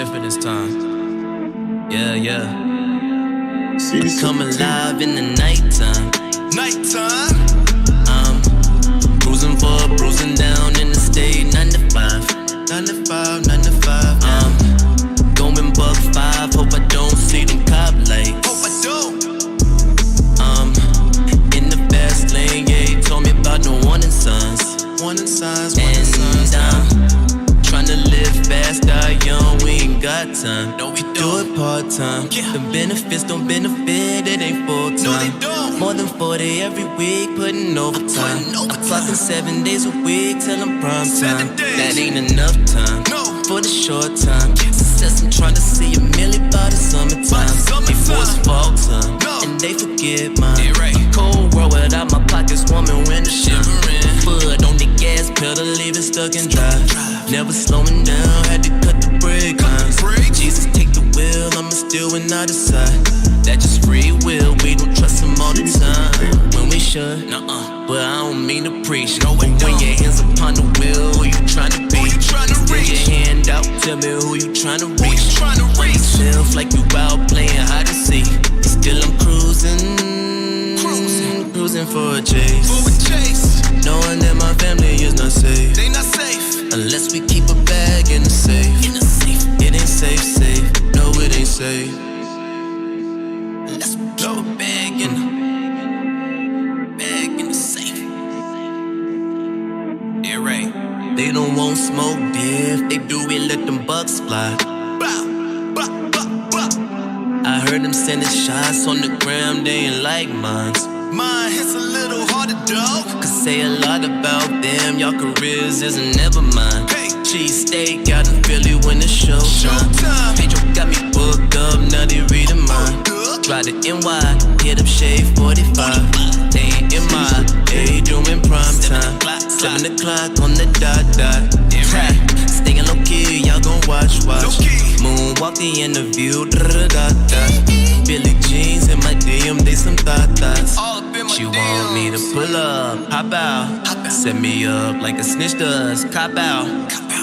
different this time. Yeah. See, Come alive in the nighttime. I'm cruising for bruising down in the state 9 to 5. 9 to 5, 9 to 5. I'm going buck 5. Hope I don't see them cop lights. Hope I don't. In the fast lane, yeah, he told me about the warning signs. And I'm trying to live fast, die young, we ain't got time. No, we Do don't. it part-time. Yeah. The benefits don't benefit, it ain't full-time. No, they don't. More than 40 every week, putting overtime. I'm clocking 7 days a week till I'm prime time. 7 days. That ain't enough time No. for the short time. Success, I'm trying to see a million by the summertime. Before it's fall time, No. and they forget mine. Yeah, right. A cold world without my pockets warming when the Shivering. Foot on the gas pedal, leave it stuck in drive. Never slowing down, had to cut the brake lines. brakes. Jesus, take the wheel, I'ma steal when I decide. That just free will, we don't trust him all the time. When we should, but I don't mean to preach. No, we But when don't. your hands upon the wheel, who you trying to be? Who you tryna Stick reach? your hand out, tell me who you trying to Who you reach. tryna reach? Yourself like you out playing hide and seek. Still I'm cruising for a chase. For a chase. Knowing that my family is not safe They not safe. unless we keep a bag in the safe. In the safe. It ain't safe. No, it ain't safe. Unless we keep a bag in the safe. Yeah, right. They don't want smoke, dear. If they do, we let them bucks fly. Bow. Bow. Bow. Bow. I heard them sending shots on the ground, they ain't like mines. Mine hits a little harder, dog. Could say a lot about them, y'all careers isn't never mine. Hey. Cheese steak out in Philly when it's showtime. Showtime. Pedro got me booked up, now they reading mine. Good. Try to NY, hit up Shade 45. They ain't in my, they doing prime time. 7 o'clock on the dot. right. Staying low key, y'all gon' watch. Low key. Moonwalk the interview, Billy jeans in my DM, they some thoughts. All up in my She want me to pull up, hop out. Set me up like a snitch does, cop out.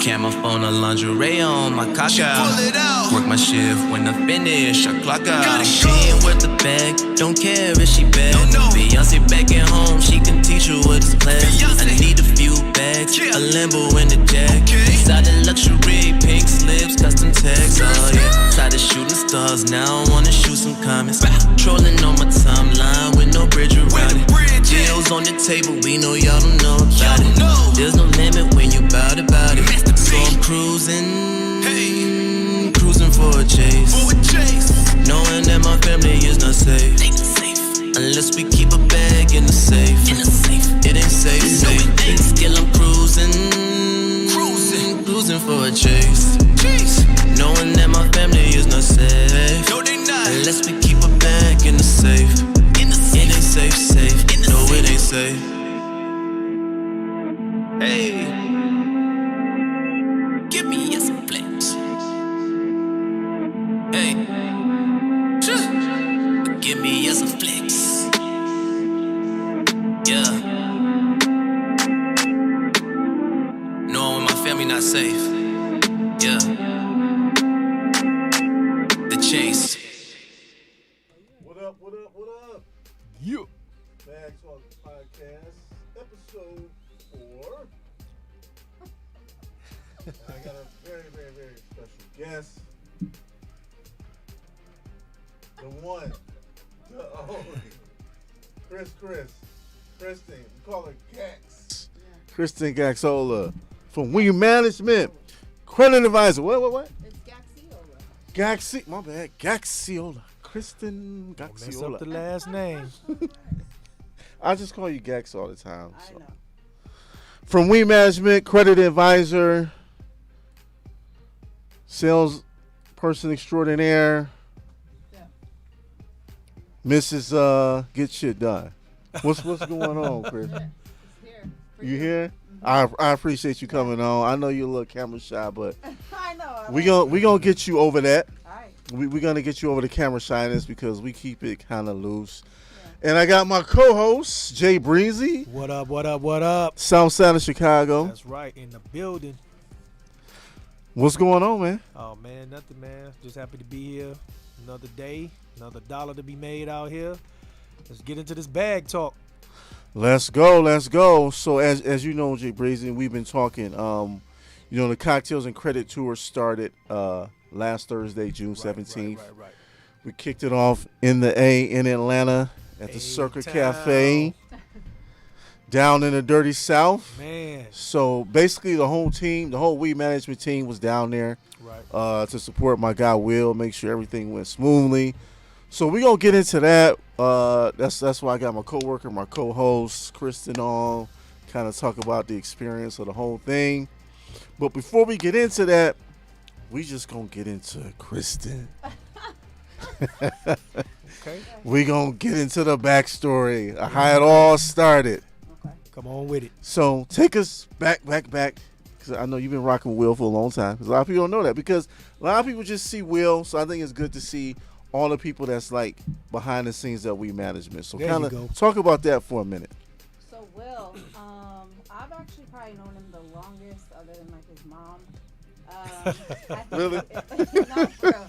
Camera phone, a lingerie on my cock She out. pull it out. Work my shift, when I finish, I clock out. Gotta She go. ain't worth the bag, don't care if she bad. No. Beyonce back at home, she can teach you what is class. Beyonce. I need a few bags, Yeah. a Lambo and a jack. Okay. Side of luxury, pink slips, custom tags. Oh yeah, tired of shooting stars, now I wanna shoot some comets. Trolling on my timeline with no bridge around it. Deals on the table, we know y'all don't know about it. know. There's no limit when you bout it. Mr. So P. I'm cruising for a chase. For a chase. Knowing that my family is not safe They not safe. unless we keep a bag in the safe. In the safe. It ain't safe. No, it ain't. Still I'm cruising for a chase. Jeez. Knowing that my family is not safe No, they not. unless we keep a bag in the safe. In the It safe. ain't safe. In the No, safe. it ain't safe. Hey, Give me a flex. hey, Sure. give me as a flex. Yeah. Knowing my family not safe. Yeah. The chase. What up? You. Bags on the podcast, episode 4. And I got a very special guest. The one, the only, Kristen. We call her Gax. Kristen Gaxola from We Management, credit advisor. What? It's Gaxiola. My bad. Gaxiola. Kristen Mess Gaxiola. up the last name. I just call you Gax all the time. I So. know. From We Management, credit advisor, sales person extraordinaire, Yeah. Mrs. Get Shit Done. What's going on, Chris? Yeah. It's here. For You here? I appreciate you coming on. I know you're a little camera shy, but I know. we gonna get you over that. All right. We're gonna get you over the camera shyness because we keep it kind of loose. And I got my co-host Jay Breezy, What up? South Side of Chicago. That's right, in the building. What's going on, man? Oh man, nothing, man. Just happy to be here. Another day, another dollar to be made out here. Let's get into this bag talk. Let's go, let's go. So as you know, Jay Brazen, we've been talking. The Cocktails and Credit Tour started last Thursday, June 17th. Right. We kicked it off in the A in Atlanta at the Circa Cafe, down in the dirty South. Man. So basically, the whole team, the whole weed management team, was down there to support my guy Will, make sure everything went smoothly. So we gonna get into that. That's why I got my coworker, my co-host Kristen on, kind of talk about the experience of the whole thing. But before we get into that, we just gonna get into Kristen. Okay. We gonna get into the backstory of how it all started. Okay. Come on with it. So take us back, because I know you've been rocking with Will for a long time. Because a lot of people don't know that. Because a lot of people just see Will, so I think it's good to see all the people that's like behind the scenes of weed management. So There kind you go. of talk about that for a minute. So Will, I've actually probably known him the longest, other than like his mom. I think Really? No, for real.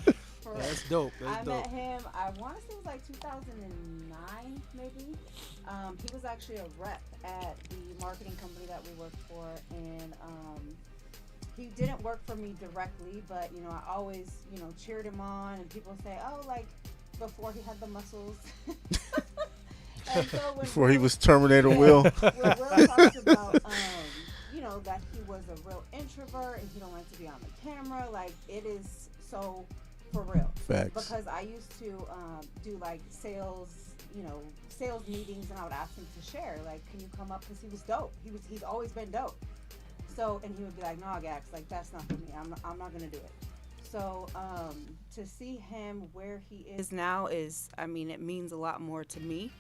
That's dope. I met him, I want to say it was like 2009, maybe. He was actually a rep at the marketing company that we worked for, and he didn't work for me directly, but, I always, cheered him on, and people say, oh, like, before he had the muscles. And so when Before he was Terminator Will. when Will talks about, that he was a real introvert and he don't like to be on the camera, like, it is so for real. Facts. Because I used to do like sales meetings, and I would ask him to share, like, can you come up, because he was dope. He's always been dope. So, and he would be like, no, Gax, like, that's not for me. I'm not gonna do it. So, to see him where he is now it means a lot more to me.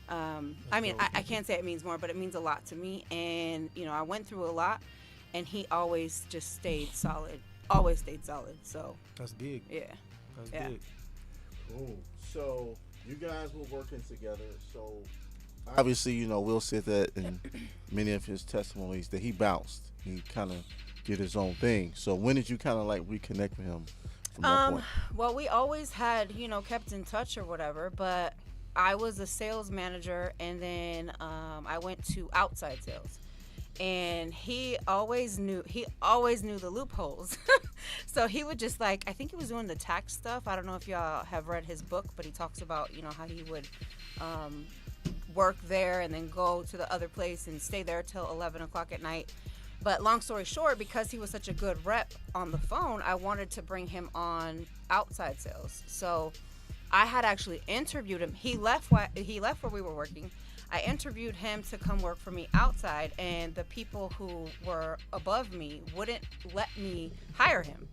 I can't say it means more, but it means a lot to me. And, I went through a lot, and he always just stayed solid. Always stayed solid. So That's big. yeah. That's big. Cool. So you guys were working together. So obviously, Will said that in many of his testimonies that he bounced. He kind of did his own thing. So when did you kind of like reconnect with him from that point? Well, we always had, kept in touch or whatever, but I was a sales manager, and then I went to outside sales. And he always knew the loopholes. So he would just I think he was doing the tax stuff. I don't know if y'all have read his book, but he talks about, how he would work there and then go to the other place and stay there till 11 o'clock at night. But long story short, because he was such a good rep on the phone, I wanted to bring him on outside sales. So I had actually interviewed him. He left where we were working. I interviewed him to come work for me outside, and the people who were above me wouldn't let me hire him.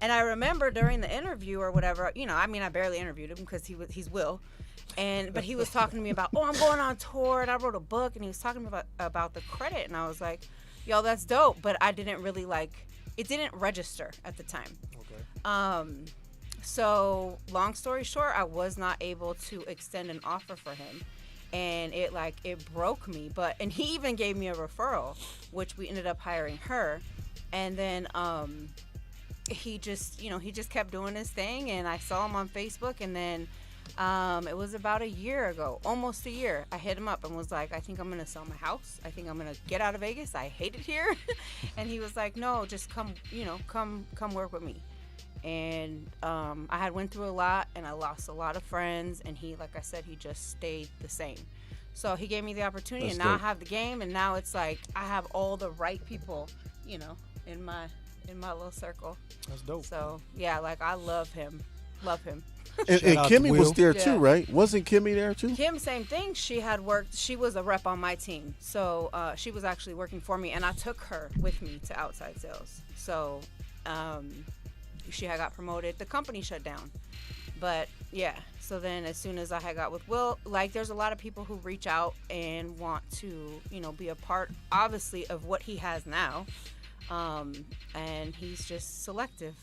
And I remember during the interview or whatever, I barely interviewed him because he's Will. But he was talking to me about, I'm going on tour, and I wrote a book, and he was talking to me about the credit, and I was like, yo, that's dope, but I didn't really it didn't register at the time. Okay. So long story short, I was not able to extend an offer for him. And it broke me, and he even gave me a referral, which we ended up hiring her. And then he just kept doing his thing, and I saw him on Facebook. And then it was about a year ago, almost a year, I hit him up and was like, I think I'm gonna sell my house. I think I'm gonna get out of Vegas. I hate it here. And he was like, no, just come work with me. And I had went through a lot, and I lost a lot of friends, and he, like I said, he just stayed the same. So he gave me the opportunity. That's and now dope. I have the game, and now it's I have all the right people, in my little circle. That's dope. So yeah, I love him. And Shout out to Kimmy was Will. there Yeah. too, right? Wasn't Kimmy there too? Kim, same thing. She was a rep on my team. So she was actually working for me, and I took her with me to outside sales. So she had got promoted. The company shut down. But yeah, so then as soon as I had got with Will, there's a lot of people who reach out and want to, be a part, obviously, of what he has now. And he's just selective.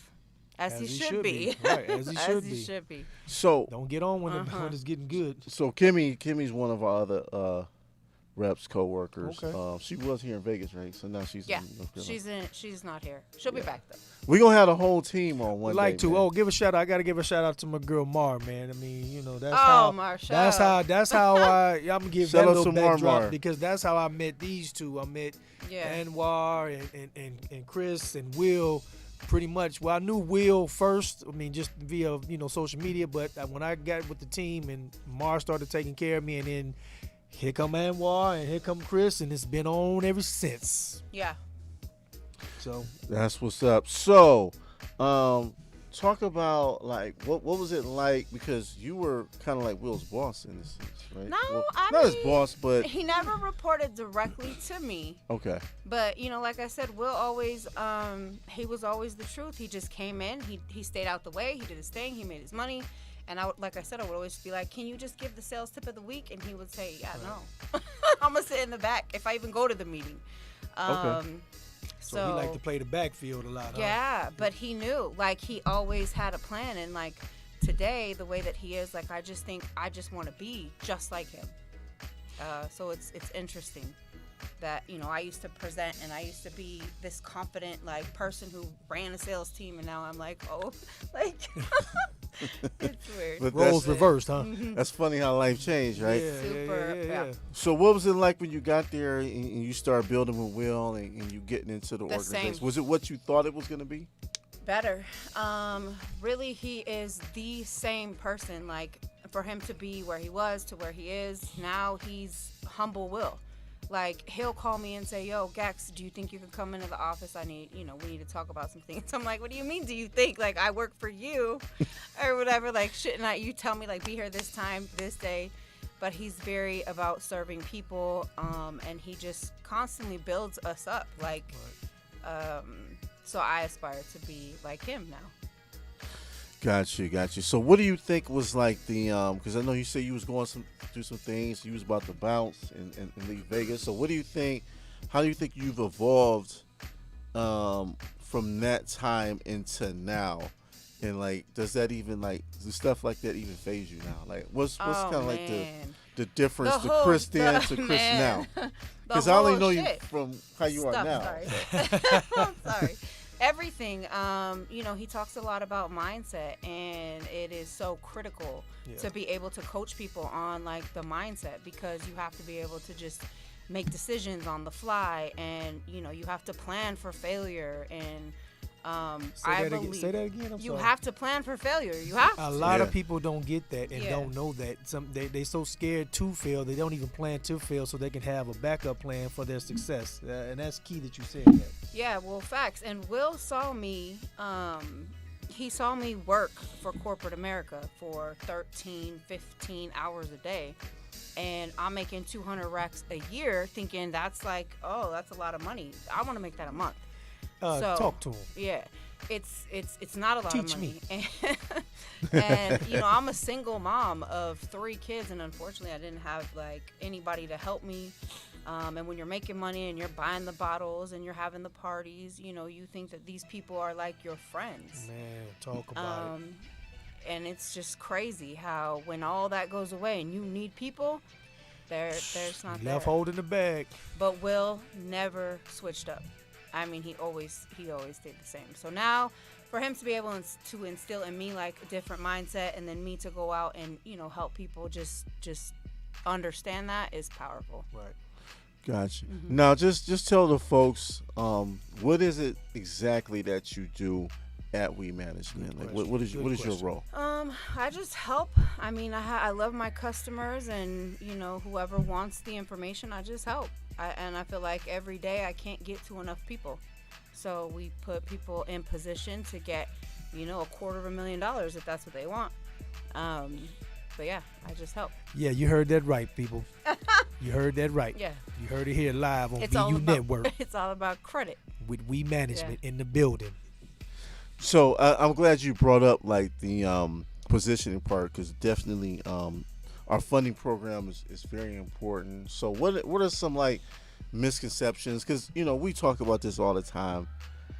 As he should be. Right, as he should As be. he should be. So Don't get on when it's getting good. Kimmy's one of our other reps, coworkers. Okay. She was here in Vegas, right? So now she's Yeah, in North Carolina. she's not here. She'll be back though. We're gonna have the whole team on one Like day. to man. give a shout out. I gotta give a shout out to my girl Mar, man. I mean, that's Oh, how Marsha. that's how I'm gonna give Shout that out little to Mar backdrop Mar. because that's how I met these two. I met Yeah. Anwar and Chris and Will. Pretty much. Well, I knew Will first. I mean, just via social media. But when I got with the team and Mar started taking care of me, and then here come Anwar and here come Chris, and it's been on ever since. Yeah. So That's what's up. So, talk about like what was it like, because you were kind of like Will's boss in this sense, right? No, Well, I not his mean, boss, but He never reported directly to me. okay. But like I said, Will always he was always the truth. He just came in, he stayed out the way, he did his thing, he made his money. And like I said, I would always be like, can you just give the sales tip of the week? And he would say, yeah, no. I'm gonna sit in the back if I even go to the meeting. Okay. So he liked to play the backfield a lot. Huh? Yeah, but he knew, like, he always had a plan. And like today, the way that he is, like, I just think I just want to be just like him. So it's interesting that I used to present and I used to be this confident like person who ran a sales team, and now I'm like, oh, like it's weird. But Roles reversed, huh? That's funny how life changed, right? Super, yeah. So what was it like when you got there and you started building with Will and you getting into the organization? same. Was it what you thought it was going to be? Better. Really, he is the same person. Like, for him to be where he was to where he is now, he's humble Will. Like, he'll call me and say, yo, Gax, do you think you can come into the office? We need to talk about some things. I'm like, what do you mean, do you think? Like, I work for you or whatever. Like, shouldn't you tell me, like, be here this time, this day? But he's very about serving people, and he just constantly builds us up. Like, so I aspire to be like him now. Got you. So what do you think was like the because I know you said you was going through some things, you was about to bounce and leave Vegas. So what do you think, how do you think you've evolved from that time into now? And like, does that even like, does stuff like that even phase you now? Like what's kind of like the difference to Chris then to Chris now? Because I only know you from how you are now. Sorry. I'm sorry. Everything. He talks a lot about mindset, and it is so critical to be able to coach people on like the mindset, because you have to be able to just make decisions on the fly, and you have to plan for failure. And I believe say that again. I'm you sorry. have to plan for failure. You have to. A lot of people don't get that and Yeah. don't know that. They so scared to fail, they don't even plan to fail, so they can have a backup plan for their success. And that's key that you said that. Yeah, well, facts. And Will saw me, he saw me work for corporate America for 13, 15 hours a day. And I'm making 200 racks a year, thinking that's like, oh, that's a lot of money. I want to make that a month. Talk to him. Yeah, it's not a lot Teach of me. money. And I'm a single mom of 3 kids, and unfortunately I didn't have like anybody to help me. And when you're making money and you're buying the bottles and you're having the parties, you think that these people are like your friends. Man, talk about it. And it's just crazy how when all that goes away and you need people, there's not there. Left holding the bag. But Will never switched up. I mean, he always stayed the same. So now, for him to be able to instill in me like a different mindset, and then me to go out and help people just understand that is powerful. Right. Gotcha. Now, just tell the folks, what is it exactly that you do at We Management? Like, what is your role? I just help. I mean, I love my customers, and whoever wants the information, I just help. And I feel like every day I can't get to enough people, so we put people in position to get $250,000 if that's what they want. But yeah, I just help. Yeah, you heard that right, people. You heard that right. Yeah. You heard it here live on It's all VU about Network It's all about credit. with We Management in the building. So I'm glad you brought up like the positioning part, because definitely our funding program is very important. So what are some like misconceptions? Because we talk about this all the time,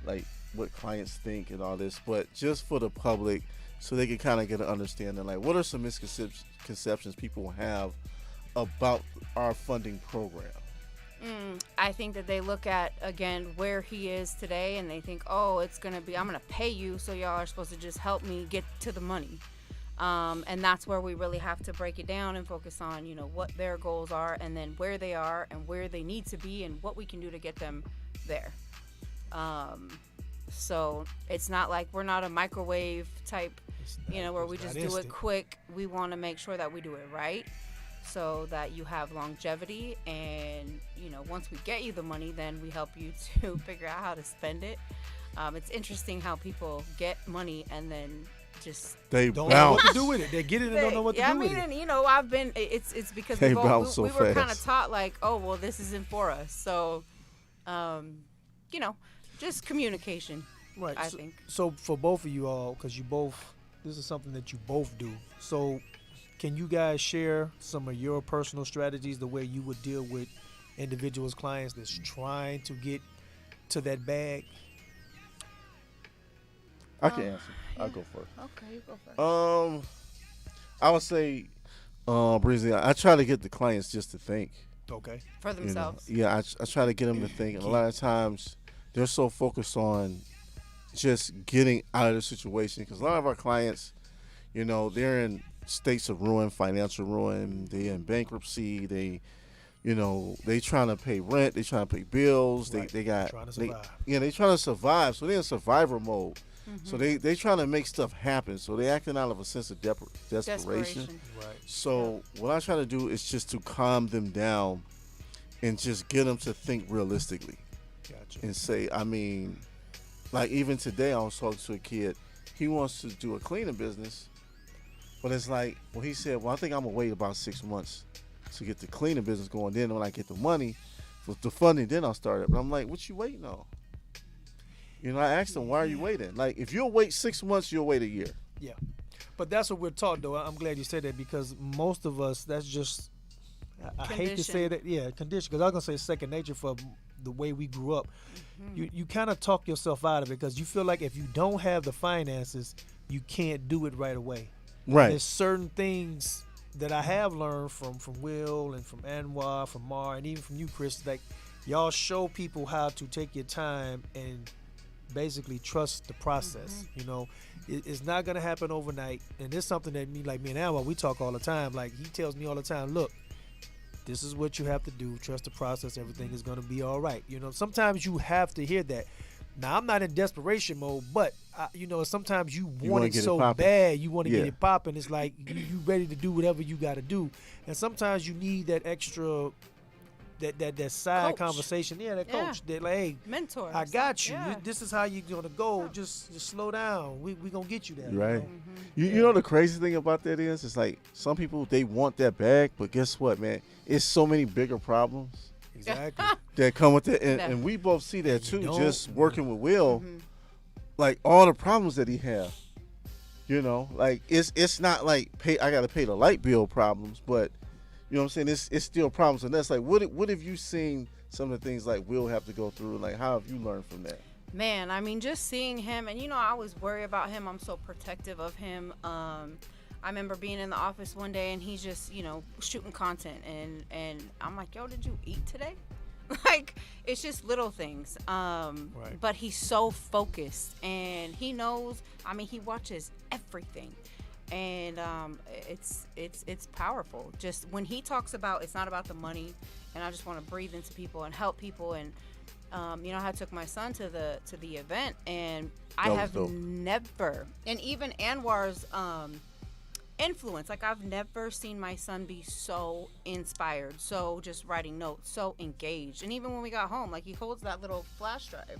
like what clients think and all this, but just for the public, so they can kind of get an understanding, like what are some misconceptions people have about our funding program? I think that they look at, again, where he is today, and they think, oh, it's going to be, I'm going to pay you, so y'all are supposed to just help me get to the money. And that's where we really have to break it down and focus on, what their goals are, and then where they are and where they need to be and what we can do to get them there. So it's not like we're not a microwave type, where we just do it quick. We want to make sure that we do it right, so that you have longevity, and once we get you the money, then we help you to figure out how to spend it. It's interesting how people get money and then just They Don't bounce. know what to do with it. They get it and don't know what to do with it. and I've been, it's because They we bounce so were kind of fast. taught like, oh well, this isn't for us. So just communication. Right. I so, think. so for both of you all, because this is something that you both do. So can you guys share some of your personal strategies, the way you would deal with individuals, clients that's trying to get to that bag? I can answer. I'll go first. Okay, you go first. I would say, Breezy, I try to get the clients just to think. Okay. For themselves. Yeah, I try to get them to think. And a lot of times, they're so focused on just getting out of the situation. Because a lot of our clients, they're in states of ruin, financial ruin. They're in bankruptcy. They trying to pay rent. They trying to pay bills. Right. They got Trying to survive. they trying to survive. So they're in survivor mode. Mm-hmm. So they trying to make stuff happen. So they acting out of a sense of desperation. Right. So what I try to do is just to calm them down and just get them to think realistically Gotcha. and say, like even today I was talking to a kid. He wants to do a cleaning business, but it's like, well, he said, well, I think I'm gonna wait about 6 months to get the cleaning business going. Then when I get the money for the funding, then I'll start it. But I'm like, what you waiting on? I asked him, why are you waiting? Like, if you'll wait 6 months, you'll wait a year. Yeah. But that's what we're taught, though. I'm glad you said that, because most of us, that's just, I hate to say that, condition, because I was going to say it's second nature for the way we grew up. You kind of talk yourself out of it, because you feel like if you don't have the finances, you can't do it right away. Right. There's certain things that I have learned from Will and from Anwar, from Mar, and even from you, Chris, like y'all show people how to take your time and basically trust the process. It's not going to happen overnight, and it's something that me and Anwar, we talk all the time. Like, he tells me all the time, look, this is what you have to do. Trust the process. Everything is going to be all right. Sometimes you have to hear that. Now, I'm not in desperation mode, but sometimes you want it so bad. You want to get it popping. It's like you ready to do whatever you got to do, and sometimes you need that extra, that side Coach. Conversation. Yeah, that coach. That like, hey, Mentor. I got you. Yeah. This is how you're gonna go. Just slow down. We gonna get you there. Right. You know the crazy thing about that is, it's like some people, they want that bag, but guess what, man? It's so many bigger problems Exactly. that come with it, and we both see that too. don't. Just working with Will, like all the problems that he have. Like it's not like I got to pay the light bill problems, but you know what I'm saying. It's still problems, and that's like what have you seen some of the things like Will have to go through? Like, how have you learned from that? Man, just seeing him, and I always worry about him. I'm so protective of him. I remember being in the office one day, and he's just, shooting content, and I'm like, yo, did you eat today? Like, it's just little things. Right. But he's so focused, and he knows. He watches everything, and it's powerful. Just when he talks about, it's not about the money, and I just want to breathe into people and help people, and I took my son to the event, and I have never, and even Anwar's influence, like, I've never seen my son be so inspired, so just writing notes, so engaged. And even when we got home, like, he holds that little flash drive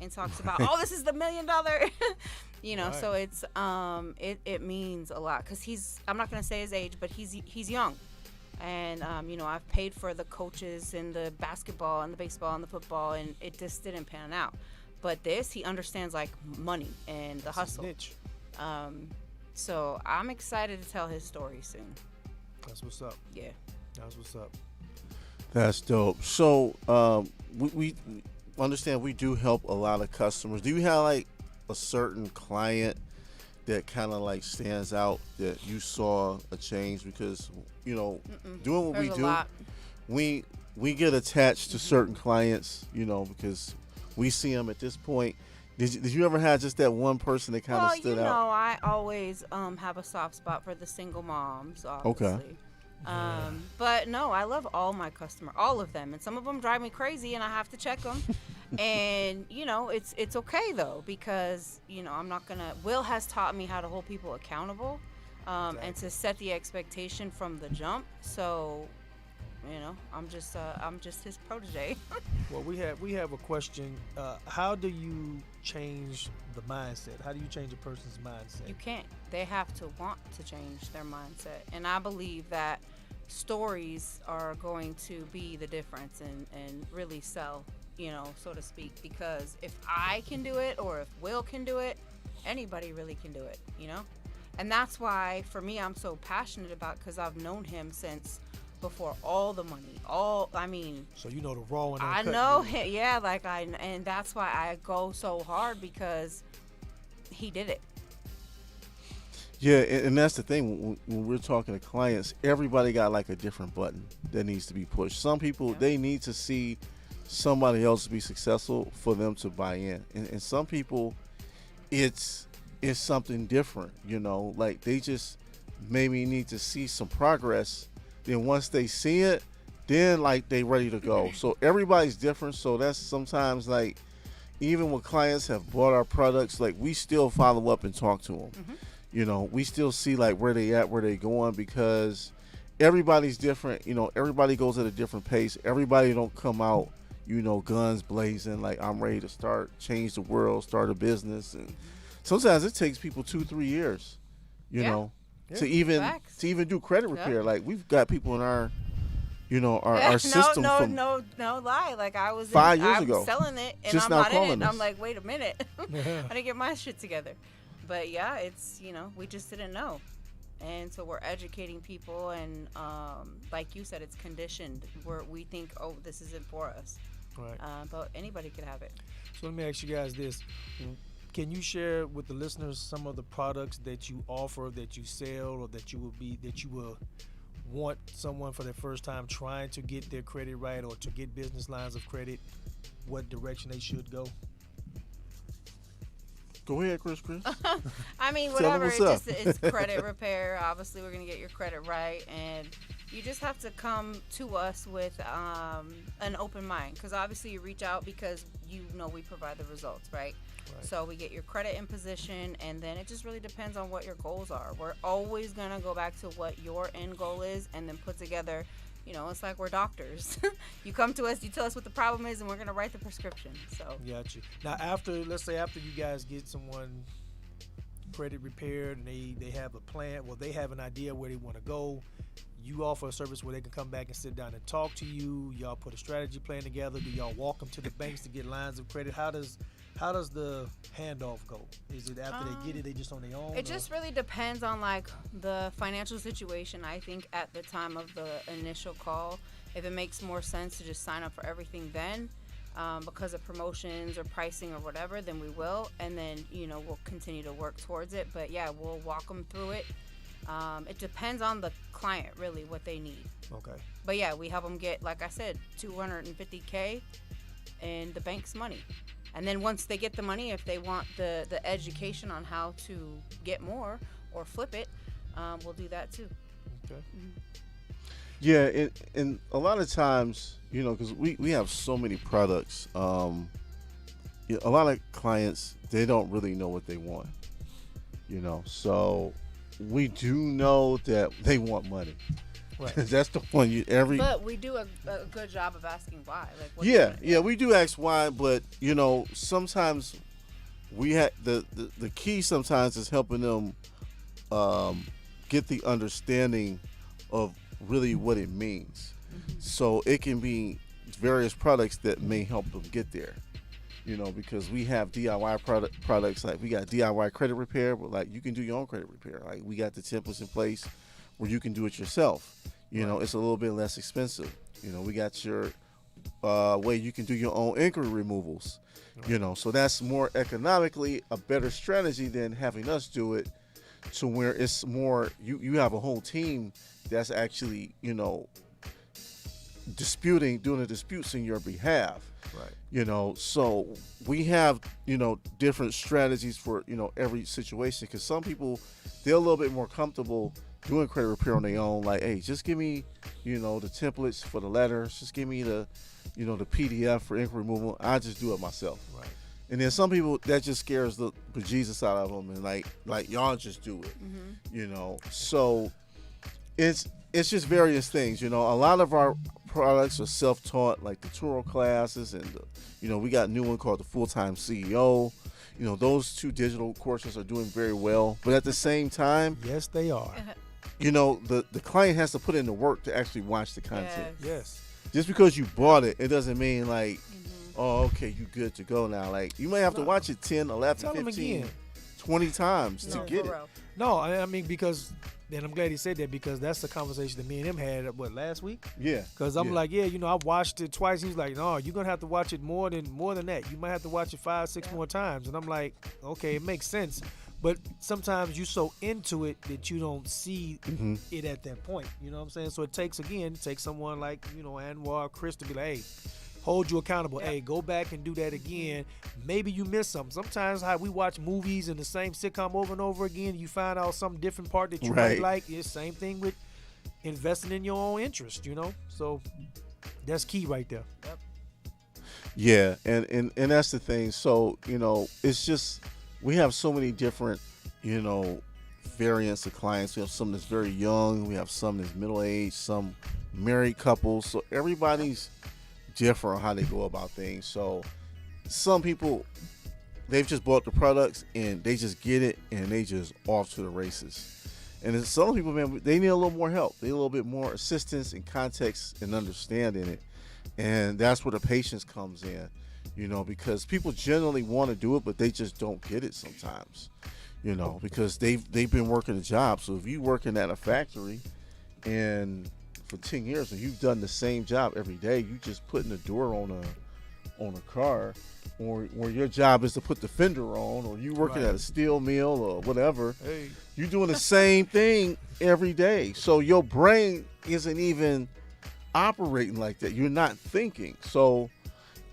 and talks about, oh, this is the $1 million Right. So it's it means a lot, because I'm not going to say his age, but he's young. And I've paid for the coaches and the basketball and the baseball and the football, and it just didn't pan out. But he understands, like, money and the hustle. Niche. So I'm excited to tell his story soon. That's what's up. Yeah. That's what's up. That's dope. So we understand we do help a lot of customers. Do you have like a certain client that kind of like stands out that you saw a change? Because doing what There's we a do, lot. we get attached to certain clients, because we see them at this point. Did you ever have just that one person that kind of Well, stood out? I always have a soft spot for the single moms, obviously. But no, I love all my all of them, and some of them drive me crazy, and I have to check them. And it's okay though, because I'm not gonna. Will has taught me how to hold people accountable, and to set the expectation from the jump. So, I'm just his protege. Well, we have a question. How do you change the mindset? How do you change a person's mindset? You can't. They have to want to change their mindset. And I believe that stories are going to be the difference and really sell, so to speak. Because if I can do it or if Will can do it, anybody really can do it, And that's why, for me, I'm so passionate about, because I've known him since before all the money. So you know the raw and I uncut. know him, yeah, and that's why I go so hard, because he did it. Yeah, and that's the thing. When we're talking to clients, everybody got like a different button that needs to be pushed. Some people, they need to see somebody else be successful for them to buy in. And some people, it's something different, like they just maybe need to see some progress. Then once they see it, then like they ready to go. So everybody's different. So that's sometimes like, even when clients have bought our products, like we still follow up and talk to them. We still see like where they at, where they going, because everybody's different. Everybody goes at a different pace. Everybody don't come out, guns blazing, like I'm ready to change the world, start a business. And sometimes it takes people 2-3 years, to even do credit repair. Like we've got people in our system from no lie. Like I was 5 years I'm ago, selling it, and just I'm now not in it. calling And us. I'm like, wait a minute, I didn't get my shit together. But yeah, it's we just didn't know, and so we're educating people, and like you said, it's conditioned where we think, oh, this isn't for us, Right. but anybody could have it. So let me ask you guys this. Can you share with the listeners some of the products that you offer, that you sell, or that you will want someone for their first time trying to get their credit right or to get business lines of credit, what direction they should go? Go ahead, Chris. I mean, Tell them whatever. what's up. It's credit repair. Obviously, we're gonna get your credit right, and you just have to come to us with an open mind. Because obviously, you reach out because we provide the results, right? So we get your credit in position, and then it just really depends on what your goals are. We're always gonna go back to what your end goal is, and then put together. It's like we're doctors. You come to us, you tell us what the problem is, and we're gonna write the prescription. So. Got you. Now, let's say after you guys get someone credit repaired and they have a plan, well, they have an idea where they want to go. You offer a service where they can come back and sit down and talk to you. Y'all put a strategy plan together. Do y'all walk them to the banks to get lines of credit? How does the handoff go? Is it after they get it, they just on their own? It just really depends on like the financial situation. I think at the time of the initial call, if it makes more sense to just sign up for everything then, because of promotions or pricing or whatever, then we will, and then we'll continue to work towards it. But yeah, we'll walk them through it. It depends on the client, really, what they need. Okay. But yeah, we help them get, like I said, $250K in the bank's money. And then once they get the money, if they want the education on how to get more or flip it, we'll do that too. Okay. Yeah, and a lot of times, because we have so many products, a lot of clients, they don't really know what they want, so we do know that they want money. Right. That's the one But we do a good job of asking why. Like, what we do ask why, but sometimes we have the key sometimes is helping them get the understanding of really what it means. So it can be various products that may help them get there. Because we have DIY products, like we got DIY credit repair, but like you can do your own credit repair. Like we got the templates in place where you can do it yourself. It's a little bit less expensive. We got your way you can do your own inquiry removals. You know, so that's more economically a better strategy than having us do it, to where it's more you have a whole team that's actually, you know, doing the disputes in your behalf. Right. You know, so we have, you know, different strategies for, you know, every situation, because some people, they're a little bit more comfortable doing credit repair on their own. Like, hey, just give me, you know, the templates for the letters, just give me the, you know, the PDF for inquiry removal. I just do it myself. Right. And then some people, that just scares the bejesus out of them, and like y'all just do it. You know, so it's just various things. You know, a lot of our products are self-taught, like the Turo classes, and you know, we got a new one called the Full-Time CEO. You know, those 2 digital courses are doing very well, but at the same time, Yes, they are. you know, the client has to put in the work to actually watch the content. Yes. Just because you bought it, it doesn't mean like, oh, okay, you good to go now. Like, you may have to watch it 10, 11, Tell 'em 15, again. 20 times to No, get for it. real. No, I mean, because, and I'm glad he said that, because that's the conversation that me and him had, last week? Yeah. Because I'm Yeah. like, yeah, you know, I watched it twice. He's like, no, you're going to have to watch it more than that. You might have to watch it 5, 6 more times. And I'm like, okay, it makes sense. But sometimes you're so into it that you don't see it at that point. You know what I'm saying? So it takes someone like, you know, Anwar, Chris, to be like, hey, hold you accountable. Hey, go back and do that again. Maybe you missed something. Sometimes how we watch movies and the same sitcom over and over again, you find out some different part that you might Right. like. It's same thing with investing in your own interest, you know? So that's key right there. Yeah, and that's the thing. So, you know, it's just, we have so many different, you know, variants of clients. We have some that's very young, we have some that's middle-aged, some married couples. So everybody's different on how they go about things. So some people, they've just bought the products and they just get it and they just off to the races. And then some people, man, they need a little more help. They need a little bit more assistance and context and understanding it. And that's where the patience comes in, you know, because people generally want to do it, but they just don't get it sometimes, you know, because they've been working a job. So if you working at a factory and for 10 years and you've done the same job every day, you just putting the door on a car, or your job is to put the fender on, or you working at a steel mill or whatever, you're doing the same thing every day. So your brain isn't even operating like that. You're not thinking. So,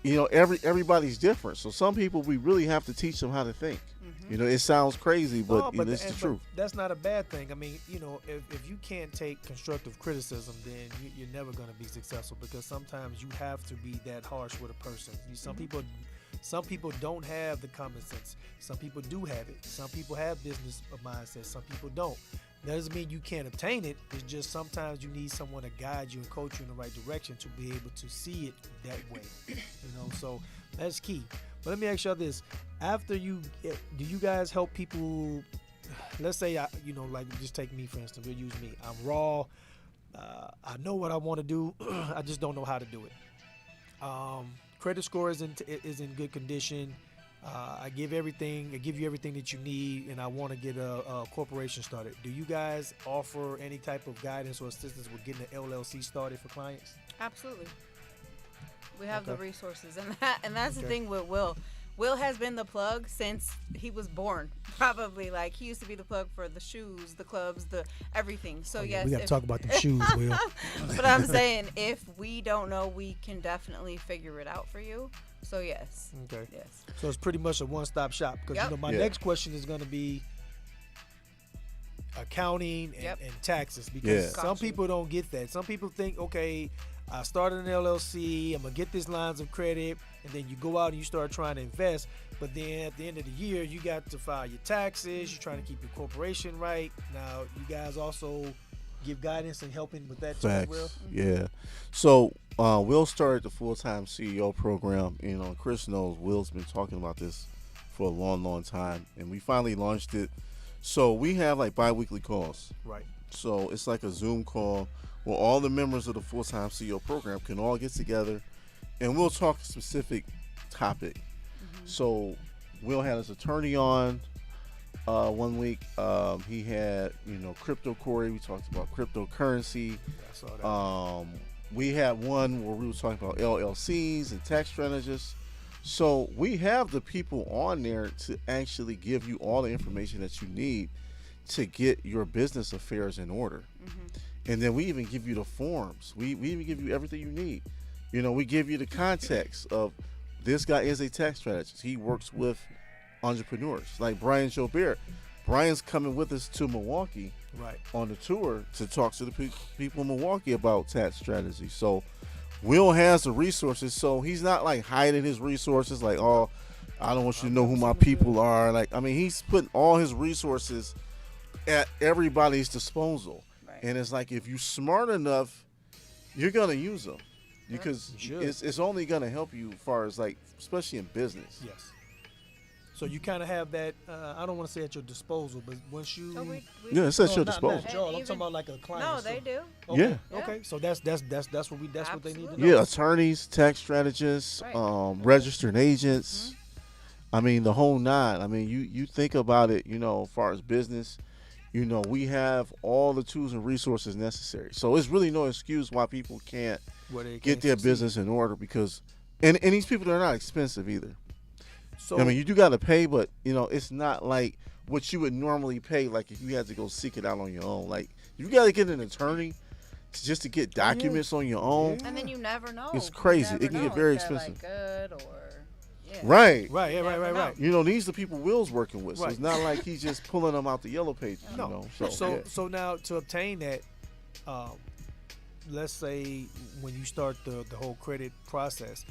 you know, everybody's different. So some people, we really have to teach them how to think. You know, it sounds crazy, but, you know, it's the truth. That's not a bad thing. I mean, you know, if you can't take constructive criticism, then you're never going to be successful, because sometimes you have to be that harsh with a person. Some people don't have the common sense. Some people do have it. Some people have business mindset. Some people don't. That doesn't mean you can't obtain it. It's just sometimes you need someone to guide you and coach you in the right direction to be able to see it that way. You know, so that's key. But let me ask y'all this: do you guys help people? Let's say, you know, like, just take me for instance. We'll use me. I'm raw. I know what I want to do. I just don't know how to do it. Credit score is in good condition. I give you everything that you need, and I want to get a corporation started. Do you guys offer any type of guidance or assistance with getting an LLC started for clients? Absolutely. We have the resources, and that's the thing with Will. Will has been the plug since he was born. Probably, like, he used to be the plug for the shoes, the clubs, the everything. So yes, we got to talk about them shoes, Will. But I'm saying, if we don't know, we can definitely figure it out for you. So yes. Okay. Yes. So it's pretty much a one-stop shop, because you know my next question is going to be accounting and taxes, because some people don't get that. Some people think, okay, I started an LLC, I'm gonna get these lines of credit, and then you go out and you start trying to invest, but then at the end of the year you got to file your taxes, you're trying to keep your corporation right. Now you guys also give guidance and helping with that too, Facts. Will? Yeah. So Will started the Full-Time CEO program. You know, Chris knows Will's been talking about this for a long time, and we finally launched it. So we have like bi-weekly calls. Right. So it's like a Zoom call where all the members of the Full-Time CEO program can all get together, and we'll talk a specific topic. So Will had his attorney on 1 week. He had, you know, crypto Corey. We talked about cryptocurrency. I saw that. We had one where we were talking about LLCs and tax strategists. So we have the people on there to actually give you all the information that you need to get your business affairs in order. And then we even give you the forms. We even give you everything you need. You know, we give you the context of this guy is a tax strategist. He works with entrepreneurs like Brian Jobert. Brian's coming with us to Milwaukee on the tour to talk to the people in Milwaukee about tax strategy. So Will has the resources, so he's not like hiding his resources like, oh, I don't want you to know who my people are. Like, I mean, he's putting all his resources at everybody's disposal. And it's like, if you're smart enough, you're going to use them because it's only going to help you as far as like, especially in business. Yes. So you kind of have that. I don't want to say at your disposal, but once you, it's at your disposal. Not Joel, I'm talking about like a client. No, they do. Okay. Yeah. Okay. So that's what they need to know. Yeah, attorneys, tax strategists, registered agents. I mean, the whole nine. I mean, you think about it. You know, as far as business, you know, we have all the tools and resources necessary. So it's really no excuse why people can't get their business in order because, and these people are not expensive either. So I mean, you do got to pay, but you know, it's not like what you would normally pay. Like if you had to go seek it out on your own, like you got to get an attorney just to get documents on your own. And then you never know. It's crazy. It can get very expensive. Like good or Right. Right. You know, these are the people Will's working with, so it's not like he's just pulling them out the yellow pages. No. You know, So now to obtain that, let's say when you start the whole credit process,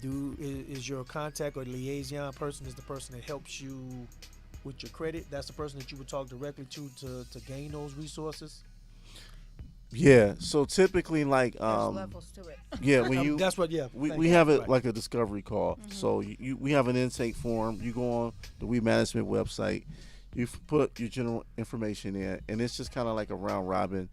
is your contact or liaison person is the person that helps you with your credit? That's the person that you would talk directly to gain those resources. Yeah. So typically, like, there's levels to it. Yeah, when you that's what. Yeah, we have it like a discovery call. So we have an intake form. You go on the We Management website. You put your general information in, and it's just kind of like a round robin.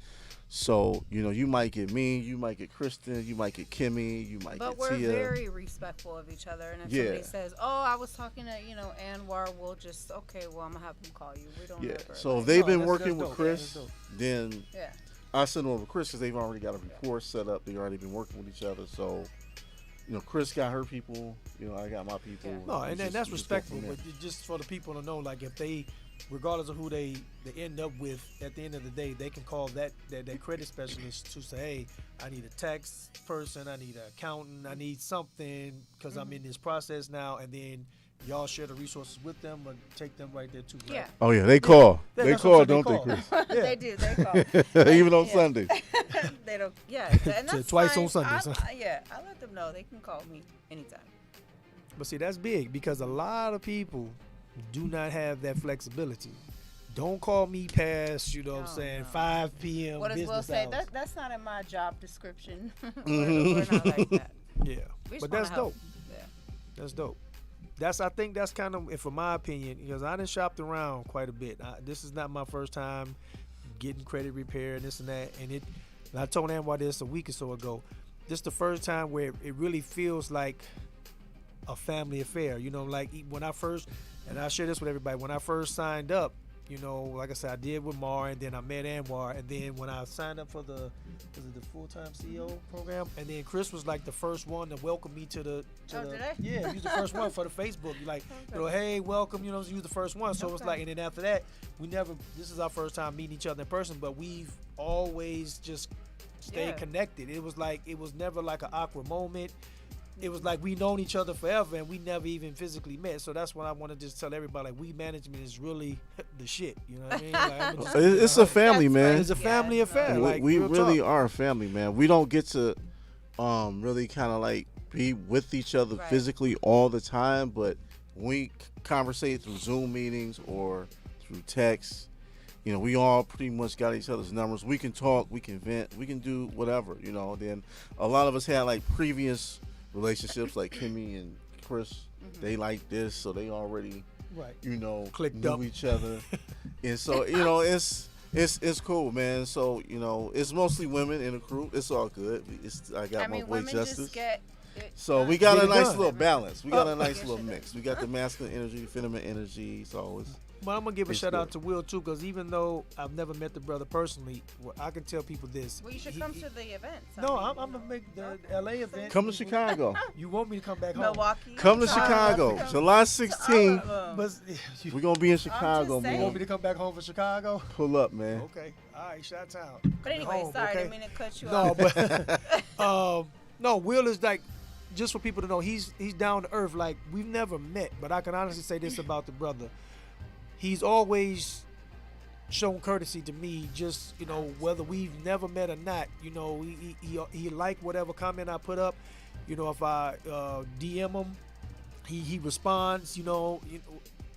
So, you know, you might get me, you might get Kristen, you might get Kimmy, you might get Tia. But we're very respectful of each other. And if somebody says, oh, I was talking to, you know, Anwar, we'll just, okay, well, I'm going to have him call you. We don't ever. So if they've been working with Chris, then yeah. I send them over to Chris because they've already got a rapport set up. They've already been working with each other. So, you know, Chris got her people, you know, I got my people. Yeah. No, and that's respectful. But just for the people to know, like, if they, regardless of who they end up with, at the end of the day, they can call that credit specialist to say, hey, I need a tax person, I need an accountant, I need something because I'm in this process now, and then y'all share the resources with them or take them right there too. Right? Yeah. Oh yeah, they call. Yeah, they call, don't they, Chris? They do. They call. Even on Sunday. They don't. Yeah. And that's twice fine. on Sundays. I let them know they can call me anytime. But see, that's big because a lot of people do not have that flexibility. Don't call me past, you know what I'm saying, 5 p.m. What does Will business say? hours. That's not in my job description. We're not like that. Yeah. But that's dope. Yeah. That's dope. I think that's kind of, for my opinion, because I done shopped around quite a bit. This is not my first time getting credit repair and this and that. And I told Anwar this a week or so ago. This is the first time where it really feels like a family affair. You know, like when I first, and I share this with everybody, when I first signed up, you know, like I said, I did with Mar, and then I met Anwar, and then when I signed up for the full-time CEO program, and then Chris was like the first one to welcome me to the did I? yeah, he was the first one for the Facebook. You like, you know, hey, welcome, you know, you was the first one. So it's like, and then after that, this is our first time meeting each other in person, but we've always just stayed connected. It was never like an awkward moment. It was like we known each other forever and we never even physically met. So that's what I want to just tell everybody. Like, we management is really the shit. You know what I mean? Like, it's a family, man. It's a family affair. Like, we really talk. are a family, man. We don't get to really kind of like be with each other physically all the time, but we conversate through Zoom meetings or through text. You know, we all pretty much got each other's numbers. We can talk, we can vent, we can do whatever, you know. Then a lot of us had like previous relationships, like Kimmy and Chris. They like this, so they already, you know, clicked knew up each other. And so, you know, it's cool, man. So, you know, it's mostly women in the crew. It's all good. I got my boy women Justice. just get So we got Get a it nice done. little balance. We got a nice Get little shit mix. We got the masculine energy, the feminine energy. It's always. But I'm gonna give a It's shout out good. to Will too, because even though I've never met the brother personally, well, I can tell people this. Well, you should He- come he- to the events. I No, mean, I'm gonna make the LA event. Come to Chicago. You want me to come back home? Milwaukee. Come to All of us Chicago. come July to 16th. all of them. But you We're gonna be in Chicago, saying. want me man. to come back home for Chicago? Pull up, man. Okay, all right, shout town. But anyway, Home, sorry, I okay? didn't mean to cut you No, off. but no, Will is like, just for people to know, he's down to earth. Like, we've never met, but I can honestly say this about the brother: he's always shown courtesy to me. Just, you know, whether we've never met or not, you know, he liked whatever comment I put up. You know, if I DM him, he responds. You know,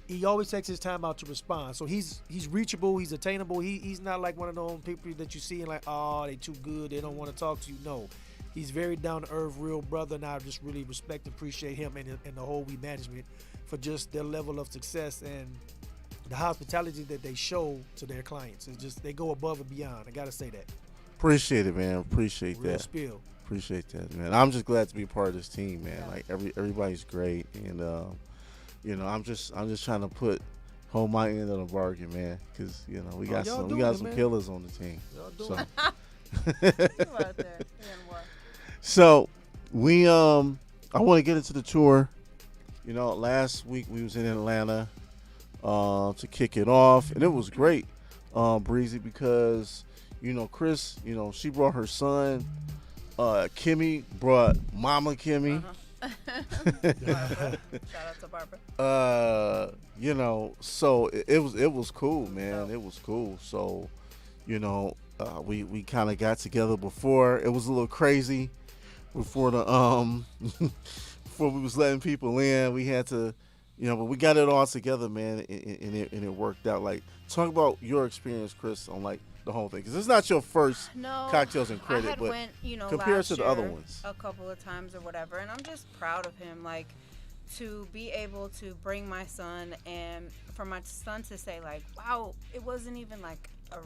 he always takes his time out to respond. So he's reachable, he's attainable. He's not like one of those people that you see and like, oh, they too good, they don't want to talk to you. No, he's very down to earth, real brother, and I just really respect and appreciate him and the whole We management for just their level of success and the hospitality that they show to their clients. It's just, they go above and beyond. I gotta say that. Appreciate it, man. Appreciate Real that. spill. Appreciate that, man. I'm just glad to be a part of this team, man. Like everybody's great, and you know, I'm just trying to hold my end of the bargain, man. Because you know we got y'all some doing it, man. killers on the team. Y'all doing So, You out there doing what? so we I want to get into the tour. You know, last week we was in Atlanta to kick it off, and it was great, Breezy, because you know Chris, you know she brought her son. Kimmy brought Mama Kimmy. Shout out to Barbara. You know, so it was cool, man. It was cool. So, you know, we kind of got together before. It was a little crazy before the before we was letting people in. We had to, you know, but we got it all together, man, and it worked out. Like, talk about your experience, Chris, on like the whole thing, because it's not your first No, cocktails and I credit, had but went, you know, compared last to the other year ones. a couple of times or whatever, and I'm just proud of him, like, to be able to bring my son and for my son to say like, wow, it wasn't even like a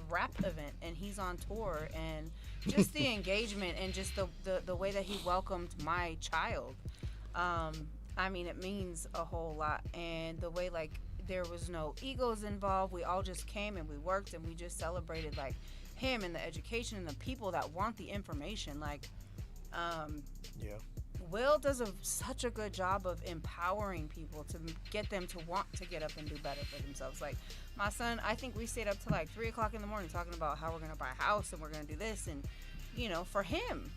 rap event and he's on tour, and just the engagement and just the way that he welcomed my child. I mean, it means a whole lot, and the way like there was no egos involved. We all just came and we worked and we just celebrated like him and the education and the people that want the information. Like, Yeah. Will does such a good job of empowering people to get them to want to get up and do better for themselves. Like my son, I think we stayed up till like 3 o'clock in the morning talking about how we're gonna buy a house and we're gonna do this, and you know, for him.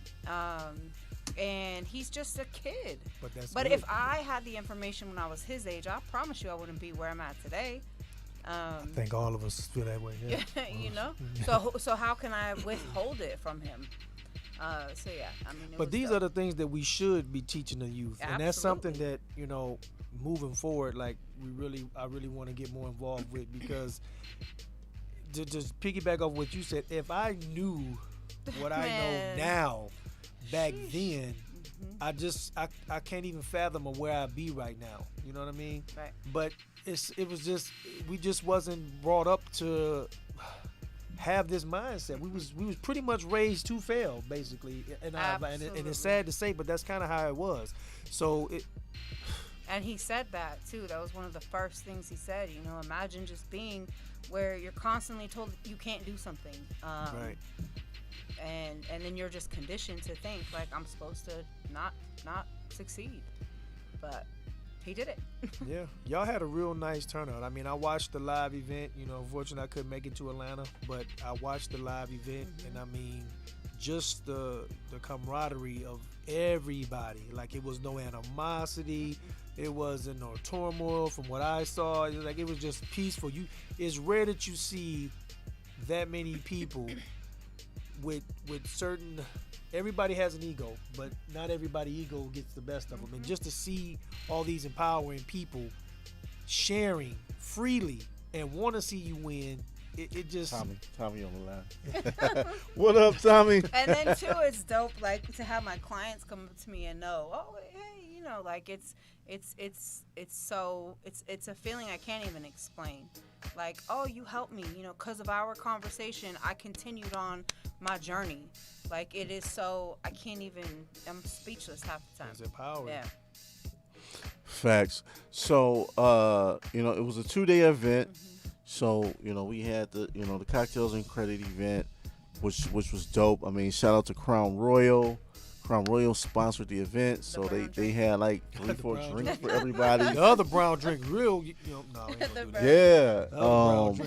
And he's just a kid. But good. if I had the information when I was his age, I promise you I wouldn't be where I'm at today. I think all of us feel that way. Yeah. You know. So how can I withhold it from him? So yeah, I mean. But these are the things that we should be teaching the youth, and that's something Absolutely. that, you know, moving forward, like I really want to get more involved with, because to just piggyback off what you said, if I knew what I know Man. now back Sheesh. then, I can't even fathom of where I'd be right now. You know what I mean? Right. But it was just, we just wasn't brought up to have this mindset. We was pretty much raised to fail, basically, and Absolutely. it's sad to say, but that's kind of how it was. So And he said that too. That was one of the first things he said. You know, imagine just being where you're constantly told you can't do something, right. and then you're just conditioned to think like I'm supposed to not succeed, but he did it. Yeah, y'all had a real nice turnout. I mean, I watched the live event. You know, unfortunately, I couldn't make it to Atlanta, but I watched the live event, and I mean, just the camaraderie of everybody. Like, it was no animosity, it wasn't no turmoil. From what I saw, it was just peaceful. It's rare that you see that many people with certain. Everybody has an ego, but not everybody ego gets the best of them. And just to see all these empowering people sharing freely and want to see you win, it just. Tommy on the line. What up, Tommy? And then too, it's dope like to have my clients come up to me and know, oh hey, you know, like it's a feeling I can't even explain. Like, oh, you helped me, you know, because of our conversation, I continued on my journey. Like, it is so, I can't even, I'm speechless half the time. It's empowering. Yeah. Facts. So, you know, it was a 2-day event. So, you know, we had the cocktails and credit event, which was dope. I mean, shout out to Crown Royal. Crown Royal sponsored the event, so they had like 3-4 drinks for everybody. The other brown drink, real, you know, no, we ain't gonna do that. Yeah.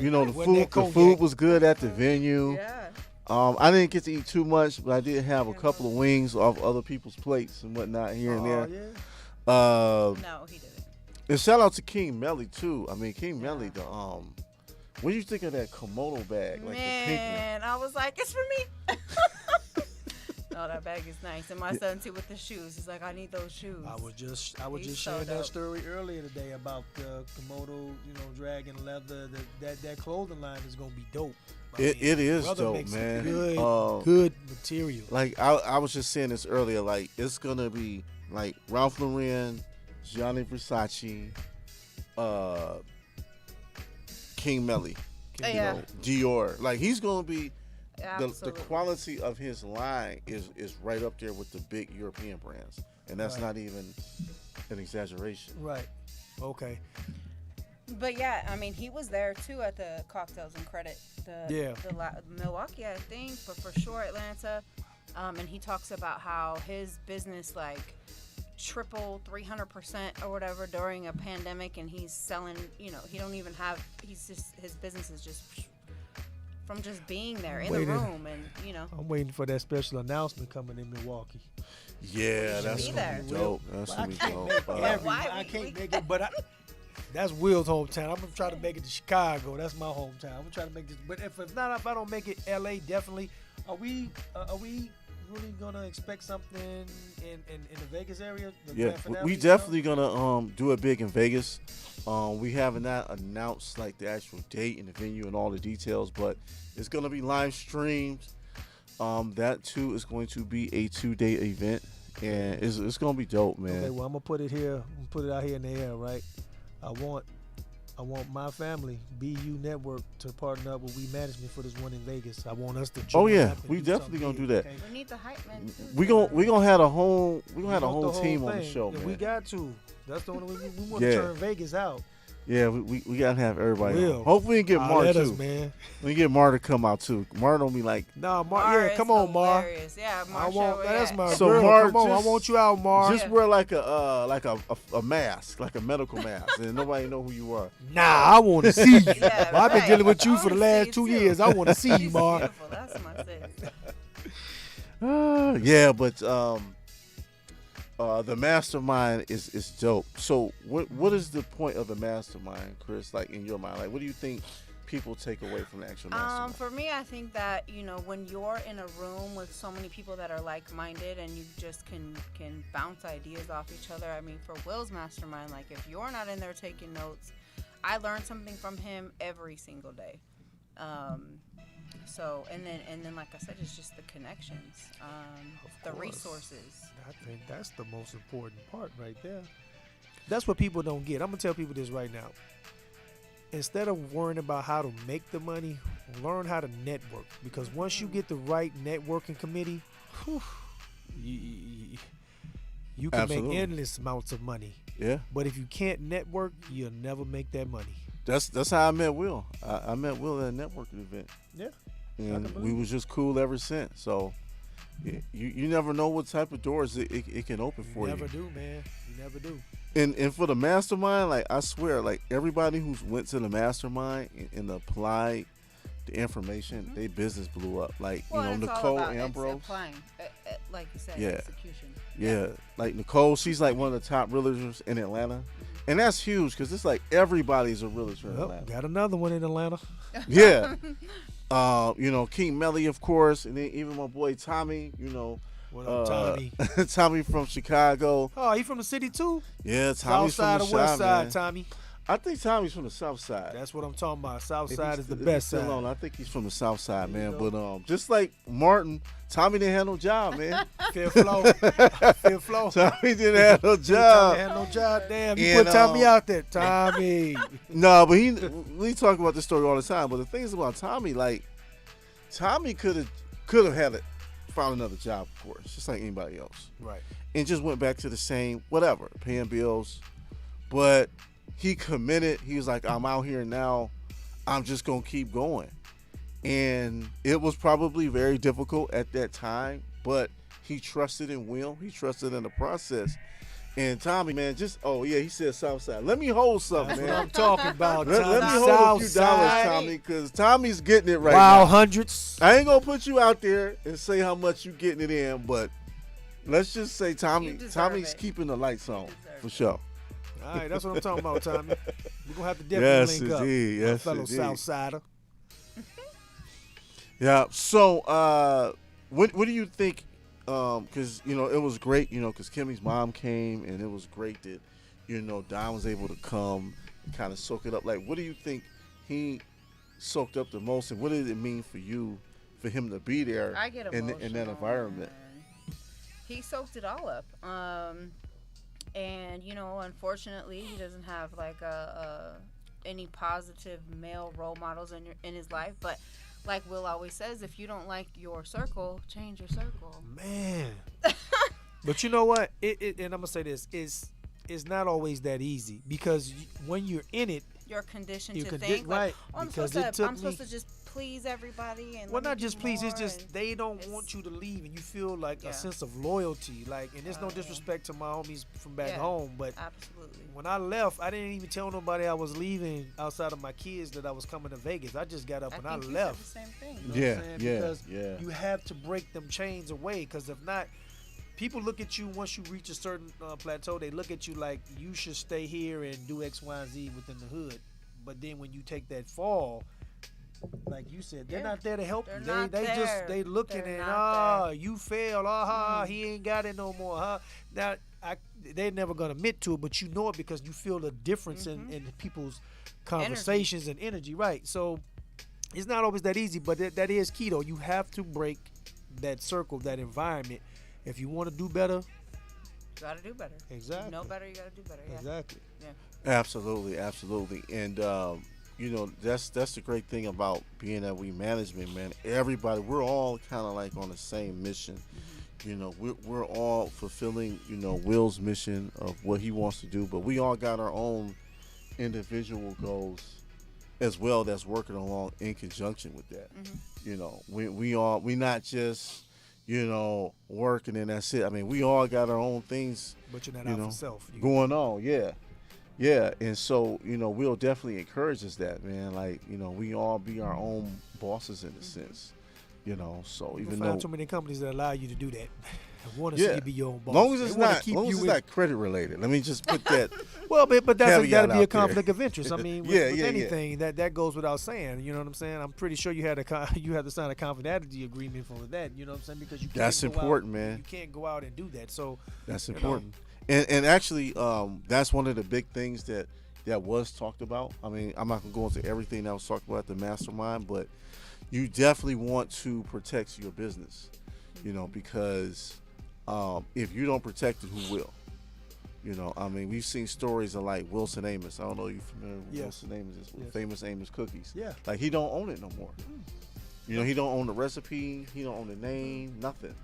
You know, the food was good at the venue. Yeah. I didn't get to eat too much, but I did have a couple of wings off other people's plates and whatnot here and there. Yeah. No, he didn't. And shout out to King Melly too. I mean, King Melly, the what do you think of that kimono bag, like the pink one? Man, I was like, it's for me. Oh, that bag is nice. And my son too with the shoes. He's like, I need those shoes. I was just He's so sharing that dope. story earlier today about the Komodo, you know, dragon leather. That clothing line is gonna be dope. It is brother dope, makes some man. Good material. Like I was just saying this earlier. Like it's gonna be like Ralph Lauren, Gianni Versace, King Melly, you know, Dior. Like he's gonna be. The Absolutely. quality of his line is right up there with the big European brands, and that's not even an exaggeration. Right. Okay. But yeah, I mean, he was there too at the cocktails and credit. The Milwaukee, I think, but for sure Atlanta. And he talks about how his business like tripled 300% or whatever during a pandemic, and he's selling. You know, he don't even have. He's just his business is just. From just being there in the room, and you know. I'm waiting for that special announcement coming in Milwaukee. Yeah, that's be gonna there. be dope. That's gonna be dope. I can't make it, but that's Will's hometown. I'm gonna try to make it to Chicago. That's my hometown. I'm gonna try to make this. But if I don't make it, LA definitely. Are we really gonna expect something in the Vegas area? The Yeah, grand finale, we you know? definitely gonna do it big in Vegas. We haven't not announced like the actual date and the venue and all the details, but it's gonna be live streamed. That too is going to be a 2-day event, and it's gonna be dope, man. Okay, well I'm gonna put it here. I'm gonna put it out here in the air, right? I want my family, BU Network, to partner up with We Management for this one in Vegas. I want us to join Oh yeah, up and we do definitely something gonna do big, that. okay? We need the hype man too. We gonna have a whole want the team on the thing. show, Yeah, man. we got to. That's the only way we want Yeah. to turn Vegas out. Yeah, we gotta have everybody. Will. On. Hopefully, we can get Mar Let too. us, man. We get Mar to come out too. Mar don't be like. Nah, Mar. Mar Yeah, is come on, Mar. hilarious. Yeah, Mar. I want. That's my So, girl. Mar, Come on, I just- want you out, Mar. Just wear like a mask, like a medical mask, and nobody know who you are. Nah, I want to see you. Yeah, Well, I've been right. dealing with you I for the wanna see last you 2 too. years. I want to see you, She's Mar. beautiful. That's my sis. Yeah, but the mastermind is dope. So what is the point of the mastermind, Chris? Like in your mind, like what do you think people take away from the actual mastermind? For me, I think that, you know, when you're in a room with so many people that are like-minded and you just can bounce ideas off each other. I mean, for Will's mastermind, like if you're not in there taking notes, I learn something from him every single day. So and then like I said, it's just the connections, the course. resources. I think that's the most important part right there. That's what people don't get. I'm gonna tell people this right now. Instead of worrying about how to make the money, learn how to network. Because once you get the right networking committee, whew, you can Absolutely. make endless amounts of money. Yeah, But if you can't network, you'll never make that money. that's how I met Will. I met Will at a networking event, Yeah. and can we believe was just cool ever since. So you never know what type of doors it can open for You never you. do, man. You never do. And for the mastermind, like I swear, like everybody who's went to the mastermind and applied the information, their business blew up. Like Well, you and know, it's Nicole all about Ambrose. applying, like you said, Yeah. execution. Yeah, like Nicole, she's like one of the top realtors in Atlanta, and that's huge because it's like everybody's a realtor in Well, Atlanta. got another one in Atlanta. Yeah, you know, King Melly, of course, and then even my boy Tommy. You know, What up, Tommy? Tommy from Chicago. Oh, he from the city too? Yeah, South Tommy's side from or the west shop, side, man. Tommy? I think Tommy's from the South Side. That's what I'm talking about. South If side he's is the if he's best still side. on, I think he's from the South Side, man. you But just like Martin, Tommy didn't have no job, man. Fifth floor. Fifth floor. Tommy didn't have no Tommy job. had no job. Damn, you And, put Tommy out there. Tommy. No, but we talk about this story all the time. But the thing is about Tommy, like Tommy could have found another job, of course, just like anybody else, Right. and just went back to the same whatever, paying bills. But he committed. He was like, I'm out here now. I'm just gonna keep going. And it was probably very difficult at that time, but he trusted in Will. He trusted in the process. And Tommy, man, he said Southside. Let me hold something, That's what man. I'm talking about. Let me Tommy. hold a few South dollars, side. Tommy, because Tommy's getting it right Wild now. hundreds. I ain't gonna put you out there and say how much you getting it in, but let's just say You Tommy's deserve it. keeping the lights on deserve for it. sure. All right, that's what I'm talking about, Tommy. We're gonna have to definitely link up. indeed. My Yes, fellow indeed. South Sider. Yeah. So, what do you think? Because it was great. Because Kimmy's mom came, and it was great that Don was able to come and kind of soak it up. Like, what do you think he soaked up the most, and what did it mean for you, for him to be there I get in emotional. that environment? man. He soaked it all up. And unfortunately, he doesn't have like any positive male role models in his life. But like Will always says, if you don't like your circle, change your circle. Man. But you know what? And I'm gonna say this: it's not always that easy because when you're in it, You're conditioned You to condi- think right, like, oh, I'm because supposed, it to, took I'm supposed me- to just please everybody and well, let me not do just please. It's more, just and they don't it's- want you to leave, and you feel like Yeah. a sense of loyalty. Like, and it's no yeah. disrespect to my homies from back Yeah. home, but Absolutely. when I left, I didn't even tell nobody I was leaving outside of my kids that I was coming to Vegas. I just got up and I think you left. said the same thing. You know what Yeah, I'm saying? yeah, Because yeah. you have to break them chains away. Because if not, people look at you once you reach a certain plateau. They look at you like you should stay here and do X, Y, and Z within the hood. But then when you take that fall, like you said, they're Yeah. not there to help They're you. not They there. just they looking They're at not there. you failed. He ain't got it no more. Now they're never gonna admit to it, but you know it because you feel the difference in people's conversations and energy, right? So it's not always that easy, but that is key though. You have to break that circle, that environment, if you want to do better. You gotta do better. Exactly. You know better, you gotta do better. Yeah. Exactly. Absolutely, absolutely. And that's the great thing about being at We Management, man. Everybody, we're all kind of like on the same mission. We're all fulfilling, Will's mission of what he wants to do, but we all got our own individual goals as well that's working along in conjunction with that. We not just working and that's it. I mean, we all got our own things But you're not out for self. going on. Yeah. And so, Will definitely encourages that, man. Like, we all be our own bosses in a sense, so You even find though, too many companies that allow you to do that. I want to yeah, see you be your own boss. long as They it's wanna not, keep long as you it's in- not credit related. Let me just put that. Well, but that'll caveat be a out there. conflict of interest. I mean, with, Yeah, with yeah, yeah. anything that goes without saying. You know what I'm saying? I'm pretty sure you had to sign a confidentiality agreement for that. You know what I'm saying? Because you can't That's go out- important, man. You can't go out and do that. So That's you know. important. And actually, that's one of the big things that was talked about. I mean, I'm not going to go into everything that was talked about at the mastermind, but you definitely want to protect your business, because if you don't protect it, who will? I mean, we've seen stories of like Wilson Amos. I don't know if you're familiar with Yes. Wilson Amos, Yes. famous Amos cookies. Yeah. Like he don't own it no more. He don't own the recipe. He don't own the name, nothing.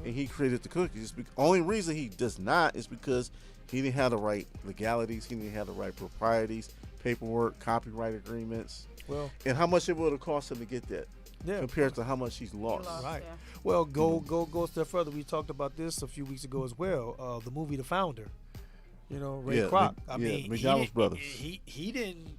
And he created the cookies. Only reason he does not is because he didn't have the right legalities. He didn't have the right proprieties, paperwork, copyright agreements, Well, and how much it would have cost him to get that yeah. compared to how much he's lost. lost. Right. Yeah. Well, go a step further. We talked about this a few weeks ago as well. The movie The Founder. Ray Yeah, Kroc. McDonald's brothers. He didn't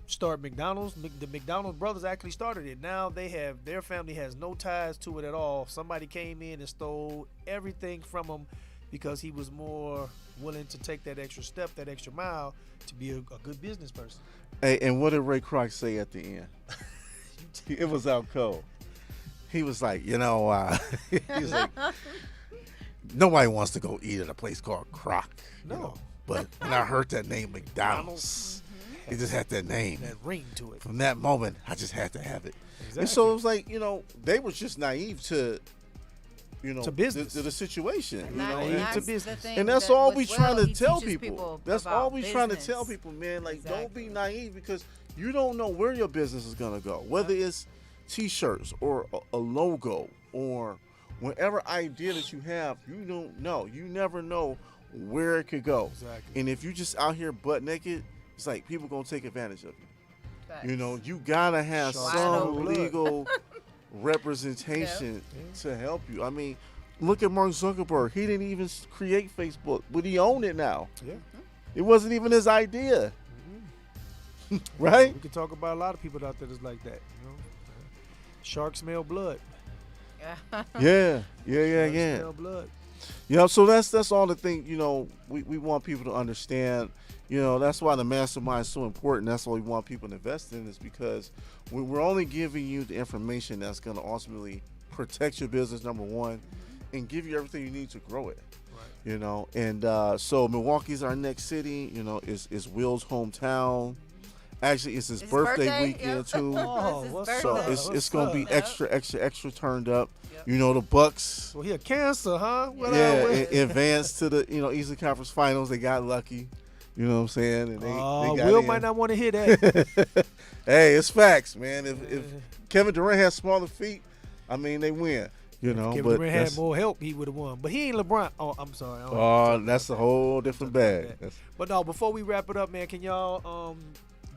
start McDonald's. The McDonald's brothers actually started it. Now their family has no ties to it at all. Somebody came in and stole everything from him because he was more willing to take that extra step, that extra mile, to be a good business person. Hey, and what did Ray Kroc say at the end? It was out cold. He was like, he was like, nobody wants to go eat at a place called Kroc. No. But when I heard that name, McDonald's, It just had that name. That ring to it. From that moment, I just had to have it. Exactly. And so it was like, they were just naive to, To business. to the situation. And you that- know, and and that's to the business. thing And that's that all with we Will, trying to he tell teaches people. That's about all we trying to business. tell people, man. Like, don't be Exactly. naive because you don't know where your business is gonna go. Whether it's T-shirts or a logo or whatever idea that you have, you don't know. You never know where it could go. Exactly. And if you just out here butt naked, it's like people gonna take advantage of you. Facts. You gotta have Sharks Wide some open. legal representation to help you. I mean, look at Mark Zuckerberg. He didn't even create Facebook, but he owned it now. Yeah. It wasn't even his idea, right? We can talk about a lot of people out there that's like that. Sharks smell blood. Yeah. Sharks smell blood. Yeah, so that's all the thing, we want people to understand. That's why the mastermind is so important. That's why we want people to invest in, is because we're only giving you the information that's going to ultimately protect your business, number one, and give you everything you need to grow it. Right. And so Milwaukee's our next city, is Will's hometown. Actually, it's his birthday weekend Yep. too. Oh, It's his what's birthday. So up? it's gonna be Yep. extra turned up. Yep. The Bucks. So he a Cancer, huh? What Yeah, up with? advanced to the Eastern Conference Finals. They got lucky. You know what I'm saying? And they got Will in. might not want to hear that. Hey, it's facts, man. If Kevin Durant has smaller feet, I mean they win. Kevin but Durant had more help, he would have won. But he ain't LeBron. Oh, I'm sorry. I don't Oh, that's a whole different bag. that. But no, before we wrap it up, man, can y'all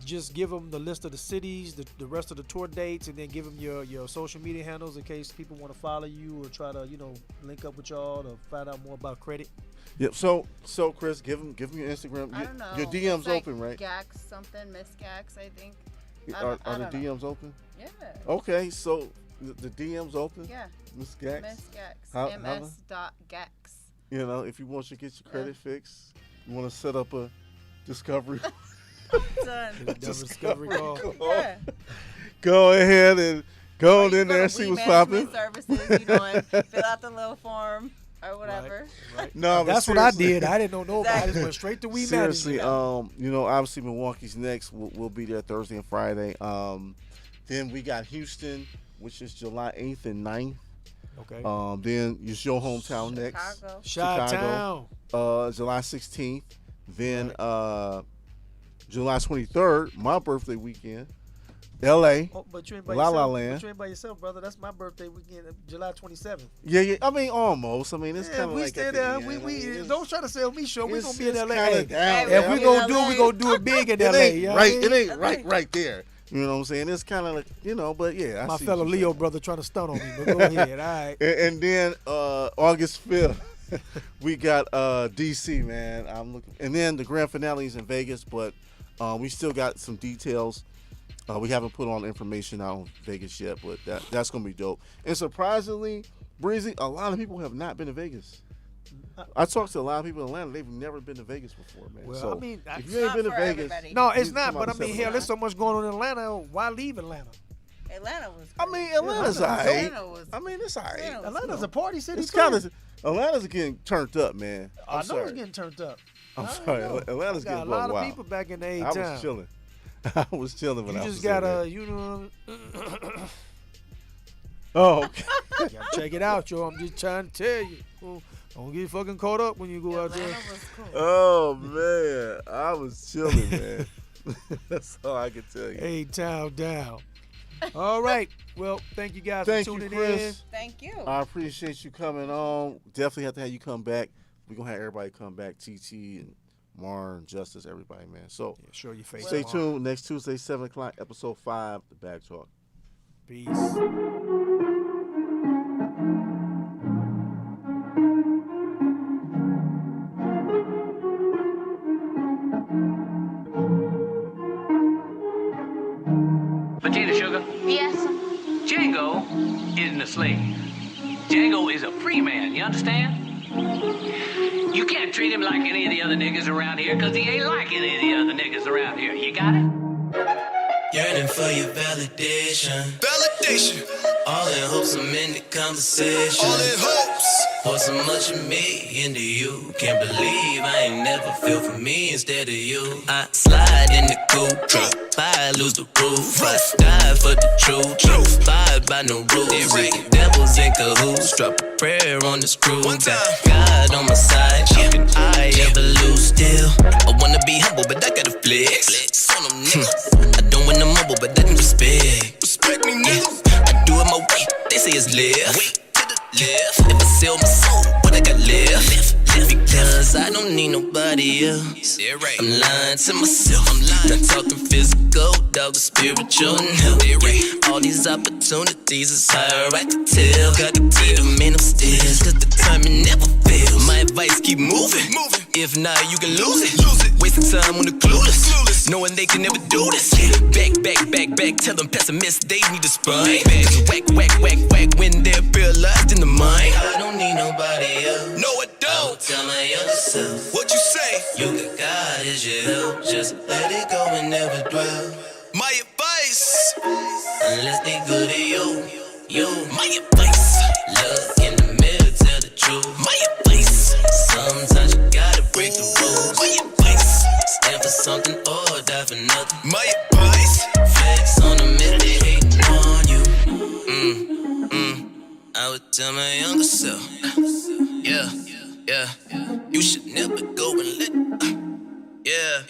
just give them the list of the cities, the rest of the tour dates, and then give them your social media handles in case people want to follow you or try to link up with y'all to find out more about credit. Yep. So Chris, give him your Instagram. I don't know. Your DM's It's like open, right? Gax something, Miss Gax, I think. Are I the don't know. DMs open? Yeah. Okay, so the DM's open. Yeah. Miss Gax. Miss Gax. How- MS.Gax. If you want to get your credit fixed, you want to set up a discovery. Done. Discovery call. Yeah. Go ahead and go Or on you in go there to and see We what's popping. Management Services, and fill out the little form or whatever. Right. No, but That's what I seriously- did. I didn't know nobody. I just Exactly. went straight to We Seriously, Management. obviously Milwaukee's next. We'll be there Thursday and Friday. Then we got Houston, which is July 8th and 9th. Okay. Then it's your hometown next. Chicago. Chi-town. July 16th. Then July 23rd, my birthday weekend, L.A. Oh, but you ain't by La La yourself. Land. But you ain't by yourself, brother. That's my birthday weekend, July 27th. Yeah. I mean, almost. I mean, it's kind of we like stay at the there. end. We I mean, it's- don't try to sell me short. We it's- gonna be in it's LA. kinda Hey, down Hey, there. if we in gonna do LA. it, we gonna do it big in It LA. ain't you know what I right. mean? It ain't right there. You know what I'm saying? It's kind of like, but yeah. I My see fellow what you're Leo saying. brother trying to stunt on me, but go ahead. All right. And then August 5th, we got DC, man. I'm looking, and then the grand finale is in Vegas, but we still got some details. We haven't put all the information out on Vegas yet, but that's gonna be dope. And surprisingly, Breezy, a lot of people have not been to Vegas. I talked to a lot of people in Atlanta; they've never been to Vegas before, man. Well, so I mean, if you ain't Not been to for Vegas, everybody. No, it's you not. come But I out mean, and hell, celebrate. there's so much going on in Atlanta. Why leave Atlanta? Atlanta was I great. mean, Atlanta's Yeah, alright. Atlanta was- I mean, it's alright. Atlanta was Atlanta's a party city. It's too. kind of Atlanta's getting turned up, man. I I'm know sorry. it's getting turned up. I'm I sorry. know. Atlanta's I got getting a lot wild. of people back in the A I town. was chilling. I was chilling when You I was just there, gotta, man. Oh, okay. gotta check it out, yo. I'm just trying to tell you. Don't get fucking caught up when you go out there. Atlanta was cool. Oh man, I was chilling, man. That's all I can tell you. A town down. All right. Well, thank you guys Thank for you, tuning Chris. Thank you. I appreciate you coming on. Definitely have to have you come back. We're gonna have everybody come back. TT and Mar and Justice, everybody, man. So in. Show your face. stay tomorrow. tuned. Next Tuesday, 7:00, episode 5, The Bag Talk. Peace. Potato sugar. Yes. Django isn't a slave. Django is a free man, you understand? You can't treat him like any of the other niggas around here, cause he ain't like any of the other niggas around here. You got it? Yearning for your validation. Validation. All in hopes I'm in the conversation. All in hopes. Pour so much of me into you. Can't believe I ain't never feel for me instead of you. I slide in the coupe, drop by, lose the roof. I die for the truth, fired by no rules. The devils in cahoots, drop a prayer on the screw. Got God on my side, how can I ever lose still? I wanna be humble, but I gotta flex. On them niggas, I don't wanna mumble, but I need respect. Respect me, niggas. I do it my way, they say it's left. If I sell my soul, what I got left? Because I don't need nobody else. I'm lying to myself. Not talking physical, dog, the spiritual and health. All these opportunities is higher, I can tell. Gotta keep them in them stairs, cause the timing never fails. My advice, keep moving. If not, you can lose it. Wasting time on the clueless, knowing they can never do this. Back, tell them pessimists they need to spine. Cause whack when they're paralyzed in the mind. I don't need nobody else. No, I don't. Tell my younger self. What you say? You got God as your help. Just let it go and never dwell. My advice, unless they good at you. My advice, look in the mirror, tell the truth. My advice, sometimes you gotta break the rules. My advice, stand for something or die for nothing. My advice, flex on them if they hating on you. I would tell my younger self, yeah. You should never go and let, yeah.